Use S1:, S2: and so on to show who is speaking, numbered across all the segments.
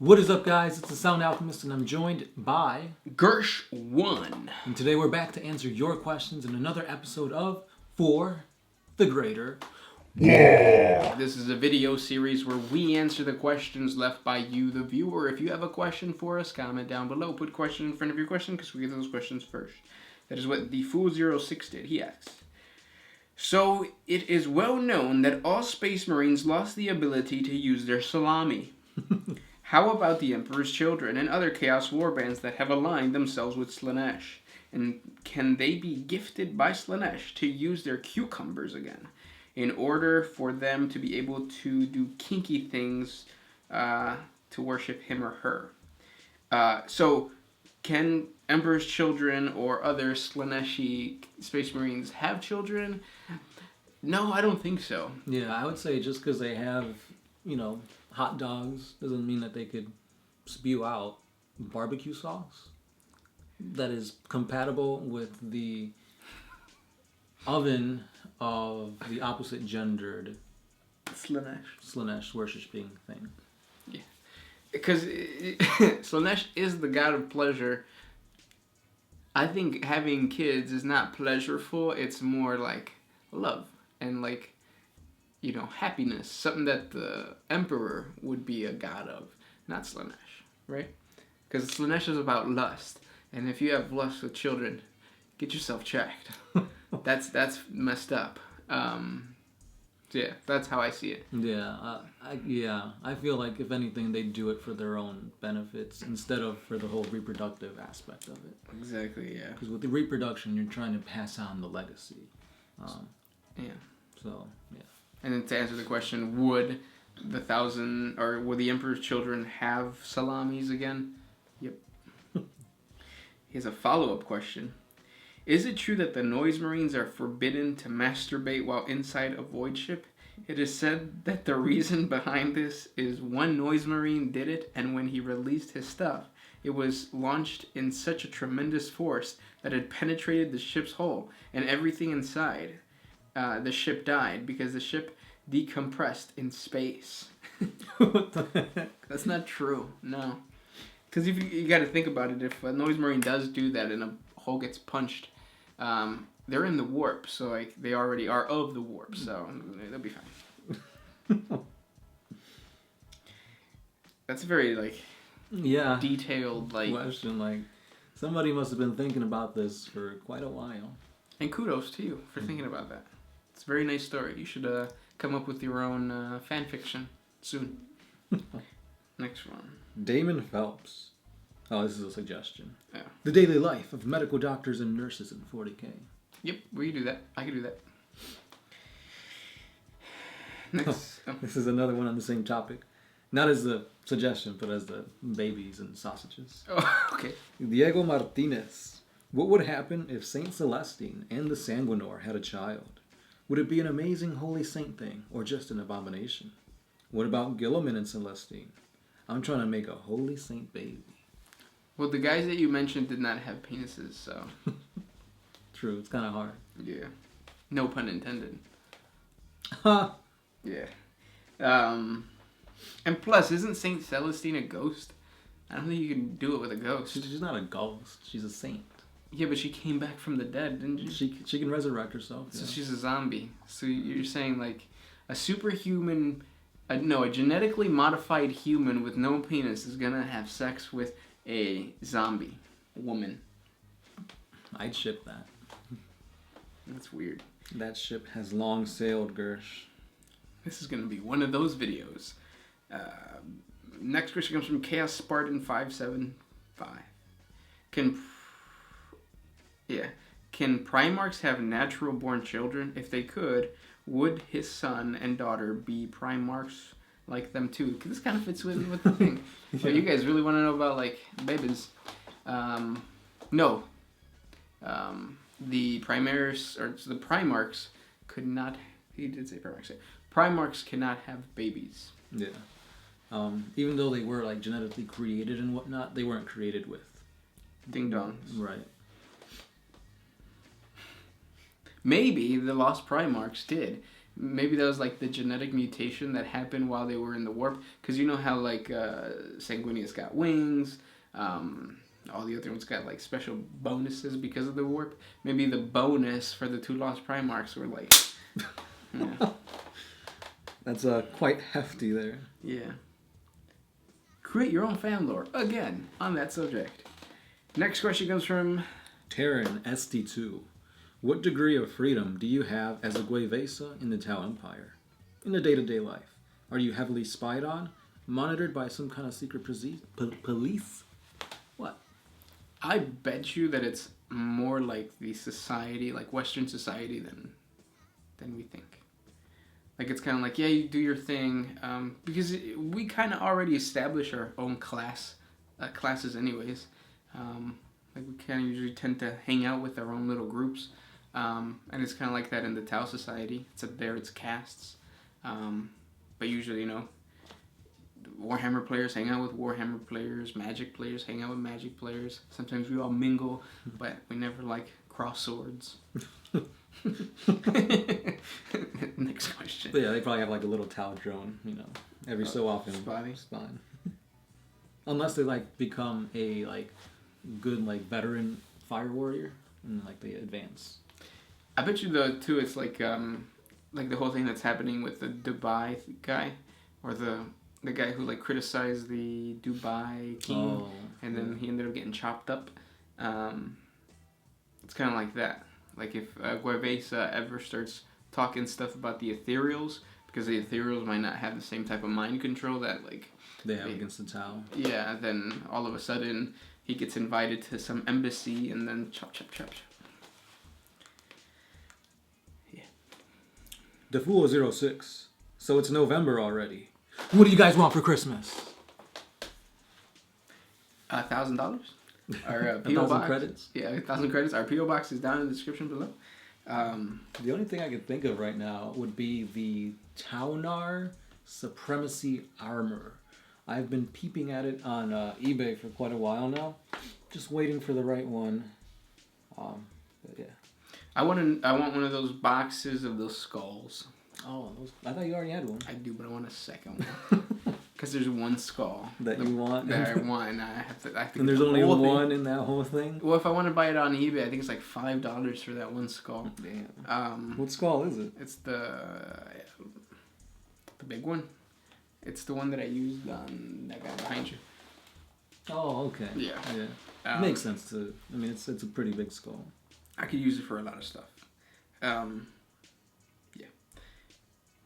S1: What is up, guys? It's the Sound Alchemist, and I'm joined by
S2: Gersh1.
S1: And today we're back to answer your questions in another episode of For the Greater.
S2: This is a video series where we answer the questions left by you, the viewer. If you have a question for us, comment down below. Put question in front of your question because we get those questions first. That is what the Fool06 did. He asks, so it is well known that all Space Marines lost the ability to use their salami. How about the Emperor's Children and other Chaos Warbands that have aligned themselves with Slaanesh? And can they be gifted by Slaanesh to use their cucumbers again in order for them to be able to do kinky things to worship him or her? So can Emperor's Children or other Slaaneshi Space Marines have children? No, I don't think so.
S1: Yeah, I would say just because they have, hot dogs doesn't mean that they could spew out barbecue sauce that is compatible with the oven of the opposite gendered Slaanesh worshipping thing.
S2: Yeah, because Slaanesh is the god of pleasure. I think having kids is not pleasureful. It's more like love and happiness. Something that the Emperor would be a god of, not Slaanesh, right? Because Slaanesh is about lust. And if you have lust with children, get yourself checked. That's messed up. Yeah, that's how I see it.
S1: Yeah, I feel like if anything, they do it for their own benefits instead of for the whole reproductive aspect of it.
S2: Exactly, yeah.
S1: Because with the reproduction, you're trying to pass on the legacy.
S2: Yeah.
S1: So, yeah.
S2: And then to answer the question, would the Emperor's Children have salamis again? Yep. He has a follow-up question. Is it true that the Noise Marines are forbidden to masturbate while inside a void ship? It is said that the reason behind this is one Noise Marine did it, and when he released his stuff, it was launched in such a tremendous force that it penetrated the ship's hull, and everything inside the ship died because the ship decompressed in space.
S1: What the heck?
S2: That's not true, no. Because if you got to think about it, if a Noise Marine does do that and a hole gets punched, they're in the warp, so they already are of the warp, so they'll be fine. That's a very detailed
S1: question. Somebody must have been thinking about this for quite a while.
S2: And kudos to you for thinking about that. It's a very nice story. You should come up with your own fan fiction soon. Next one.
S1: Damon Phelps. Oh, this is a suggestion.
S2: Yeah.
S1: The daily life of medical doctors and nurses in 40K.
S2: Yep, we can do that. I can do that. Next.
S1: This is another one on the same topic. Not as the suggestion, but as the babies and sausages.
S2: Oh, okay.
S1: Diego Martinez. What would happen if Saint Celestine and the Sanguinor had a child? Would it be an amazing holy saint thing, or just an abomination? What about Gilliman and Celestine? I'm trying to make a holy saint baby.
S2: Well, the guys that you mentioned did not have penises, so...
S1: True, it's kind of hard.
S2: Yeah. No pun intended.
S1: Ha!
S2: Yeah. And plus, isn't Saint Celestine a ghost? I don't think you can do it with a ghost.
S1: She's not a ghost. She's a saint.
S2: Yeah, but she came back from the dead, didn't she?
S1: She can resurrect herself.
S2: So she's a zombie. So you're saying, a superhuman... a genetically modified human with no penis is gonna have sex with a zombie woman.
S1: I'd ship that.
S2: That's weird.
S1: That ship has long sailed, Gersh.
S2: This is gonna be one of those videos. Next question comes from Chaos Spartan 575. Can Primarchs have natural born children? If they could, would his son and daughter be Primarchs like them too? Because this kind of fits with the thing. Yeah. So you guys really want to know about babies? No. The Primarchs could not. He did say Primarchs. Primarchs cannot have babies.
S1: Yeah. Even though they were genetically created and whatnot, they weren't created with
S2: ding dongs.
S1: Right.
S2: Maybe the lost Primarchs did. Maybe that was like the genetic mutation that happened while they were in the warp. Because you know how like Sanguinius got wings, all the other ones got like special bonuses because of the warp. Maybe the bonus for the 2 lost Primarchs were like... Yeah.
S1: That's quite hefty there.
S2: Yeah. Create your own fan lore, again, on that subject. Next question comes from...
S1: Terran ST2. What degree of freedom do you have as a Guevesa in the Tau Empire? In the day-to-day life? Are you heavily spied on? Monitored by some kind of secret police? What?
S2: I bet you that it's more like the society, like Western society, than we think. Like, it's kind of like, yeah, you do your thing, because we kind of already establish our own classes anyways. Like, we kind of usually tend to hang out with our own little groups, and it's kind of like that in the Tau Society. It's castes, but usually, you know, Warhammer players hang out with Warhammer players, Magic players hang out with Magic players. Sometimes we all mingle, but we never, like, cross swords. Next question.
S1: But yeah, they probably have like a little Tau drone, you know, every so often.
S2: Spotty.
S1: Spine. Unless they like become a like good like veteran fire warrior and like they advance.
S2: I bet you though too it's like the whole thing that's happening with the Dubai guy, or the guy who like criticized the Dubai king, and then he ended up getting chopped up. It's kind of like that. Like if Guevesa ever starts talking stuff about the ethereals, because the ethereals might not have the same type of mind control that like
S1: they have against the Tau.
S2: Yeah, then all of a sudden he gets invited to some embassy and then chop. Yeah.
S1: Defuo06. So it's November already. What do you guys want for Christmas?
S2: $1,000. Our PO
S1: 1,000
S2: box.
S1: credits?
S2: Yeah, 1,000 credits. Our PO box is down in the description below.
S1: The only thing I can think of right now would be the Taunar Supremacy Armor. I've been peeping at it on eBay for quite a while now, just waiting for the right one. But yeah,
S2: I want one of those boxes of those skulls.
S1: Oh, I thought you already had one.
S2: I do, but I want a second one. Because there's one skull
S1: that you want.
S2: That I want, and I have to.
S1: And there's only one in that whole thing.
S2: Well, if I want to buy it on eBay, I think it's like $5 for that one skull.
S1: Damn. What skull is it?
S2: It's the big one. It's the one that I used on that guy behind you.
S1: Oh, okay.
S2: Yeah.
S1: Makes sense to. I mean, it's a pretty big skull.
S2: I could use it for a lot of stuff. Yeah.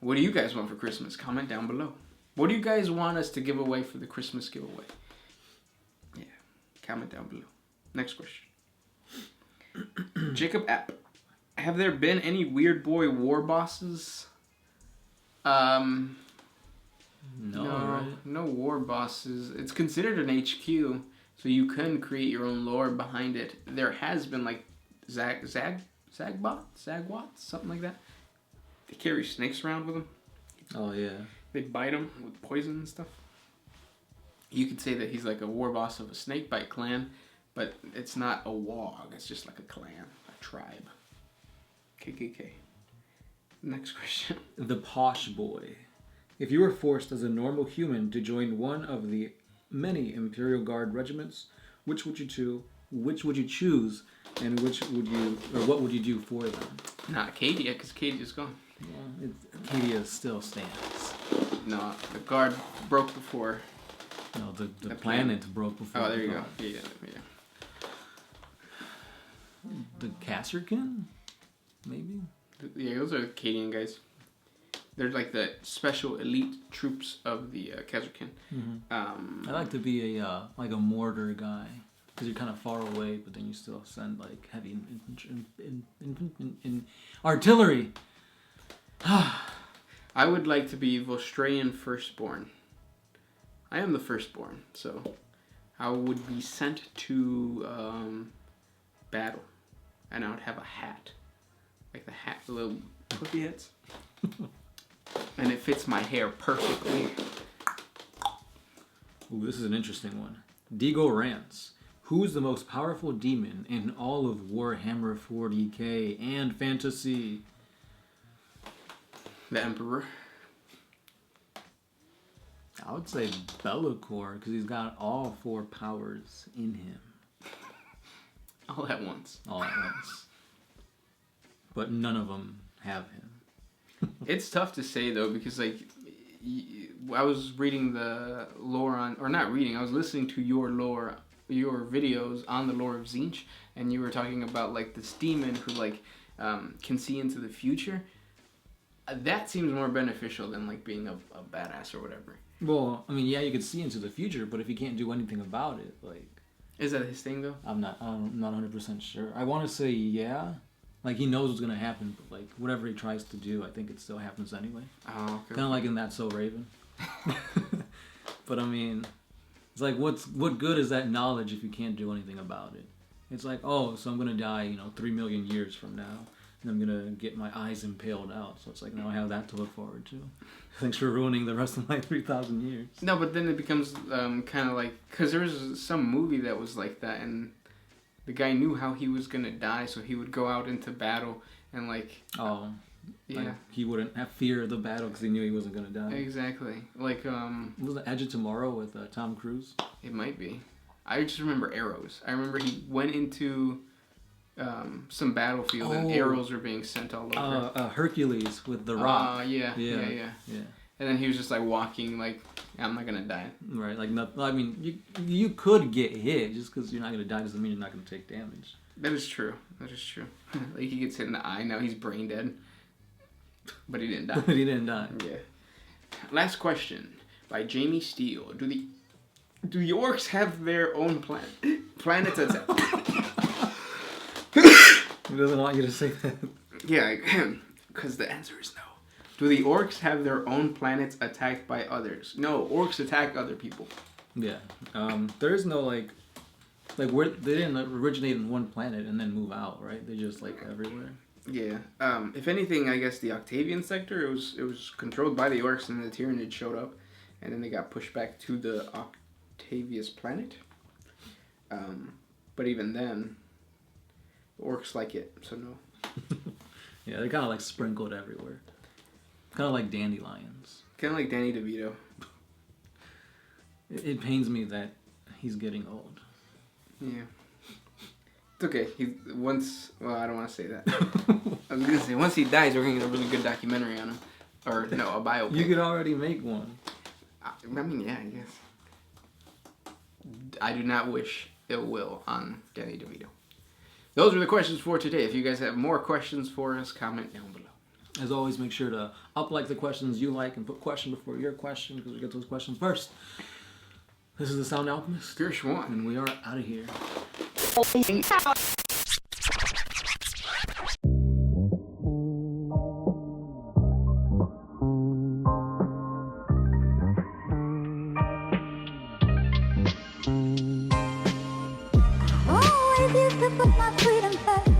S2: What do you guys want for Christmas? Comment down below. What do you guys want us to give away for the Christmas giveaway? Yeah. Comment down below. Next question. Jacob App. Have there been any Weird Boy war bosses?
S1: No, right?
S2: No war bosses. It's considered an HQ, so you can create your own lore behind it. There has been like Zagwat, something like that. They carry snakes around with them.
S1: Oh yeah.
S2: They bite them with poison and stuff. You could say that he's like a war boss of a snakebite clan, but it's not a WAAAGH. It's just like a clan, a tribe. KKK. Next question.
S1: The Posh Boy. If you were forced as a normal human to join one of the many Imperial Guard regiments, which would you choose, and what would you do for them?
S2: Not Acadia, because Acadia's gone.
S1: Well, Acadia still stands.
S2: No, the Guard broke before.
S1: No, the planet broke before.
S2: Oh, there you go. Yeah.
S1: The Kasserkin? Maybe?
S2: Yeah, those are Acadian guys. They're like the special elite troops of the Kasserkin.
S1: Mm-hmm. I like to be a mortar guy, because you're kind of far away, but then you still send like heavy artillery.
S2: I would like to be Vostrayan Firstborn. I am the Firstborn, so I would be sent to battle, and I would have a hat, like the little puffy hats, and it fits my hair perfectly.
S1: Ooh, this is an interesting one. Deagle Rants. Who's the most powerful demon in all of Warhammer 40K and fantasy?
S2: The Emperor.
S1: I would say Be'lakor, because he's got all 4 powers in him.
S2: All at once.
S1: All at once. But none of them have him.
S2: It's tough to say, though, because, like, I was reading the lore on... Or not reading, I was listening to your videos on the lore of Tzeentch, and you were talking about, like, this demon who, like, can see into the future. That seems more beneficial than, like, being a badass or whatever.
S1: Well, I mean, yeah, you could see into the future, but if you can't do anything about it, like...
S2: Is that his thing, though?
S1: I'm not 100% sure. I want to say yeah. Like, he knows what's going to happen, but, like, whatever he tries to do, I think it still happens anyway.
S2: Oh, okay.
S1: Kind of like in That's So Raven. But, I mean, it's like, what good is that knowledge if you can't do anything about it? It's like, oh, so I'm going to die, 3 million years from now. And I'm going to get my eyes impaled out. So it's like, now I have that to look forward to. Thanks for ruining the rest of my 3,000 years.
S2: No, but then it becomes kind of like... Because there was some movie that was like that, and the guy knew how he was going to die, so he would go out into battle and, like...
S1: Oh.
S2: Yeah.
S1: Like, he wouldn't have fear of the battle because he knew he wasn't going to die.
S2: Exactly. Like,
S1: Was it Edge of Tomorrow with Tom Cruise?
S2: It might be. I just remember arrows. I remember he went into... some battlefield and arrows were being sent all over.
S1: Hercules with the rock.
S2: Yeah. And then he was just like walking, like, I'm not gonna die.
S1: Right, like I mean, you could get hit just because you're not gonna die doesn't mean you're not gonna take damage.
S2: That is true. Like he gets hit in the eye, now he's brain dead, but he didn't die.
S1: He didn't die.
S2: Yeah. Last question by Jamie Steele. Do the orcs have their own planets attack?
S1: He doesn't want you to say that.
S2: Yeah, because the answer is no. Do the orcs have their own planets attacked by others? No, orcs attack other people.
S1: Yeah. There is no like where they didn't originate in one planet and then move out, right? They're just like everywhere.
S2: Yeah. If anything, I guess the Octavian sector, it was controlled by the orcs, and the Tyranids showed up, and then they got pushed back to the Octavius planet. But even then, the orcs like it, so no.
S1: Yeah, they're kind of like sprinkled everywhere. Kind of like dandelions.
S2: Kind of like Danny DeVito.
S1: It pains me that he's getting old.
S2: Yeah. It's okay. Well, I don't want to say that. I was going to say, once he dies, we're going to get a really good documentary on him. Or, no, a biopic.
S1: You could already make one.
S2: I mean, yeah, I guess. I do not wish ill will on Danny DeVito. Those are the questions for today. If you guys have more questions for us, comment down below.
S1: As always, make sure to up-like the questions you like and put question before your question because we get those questions first. This is the Sound Alchemist.
S2: Pure Schwan.
S1: And we are out of here.
S3: Oh, if you took up my freedom first.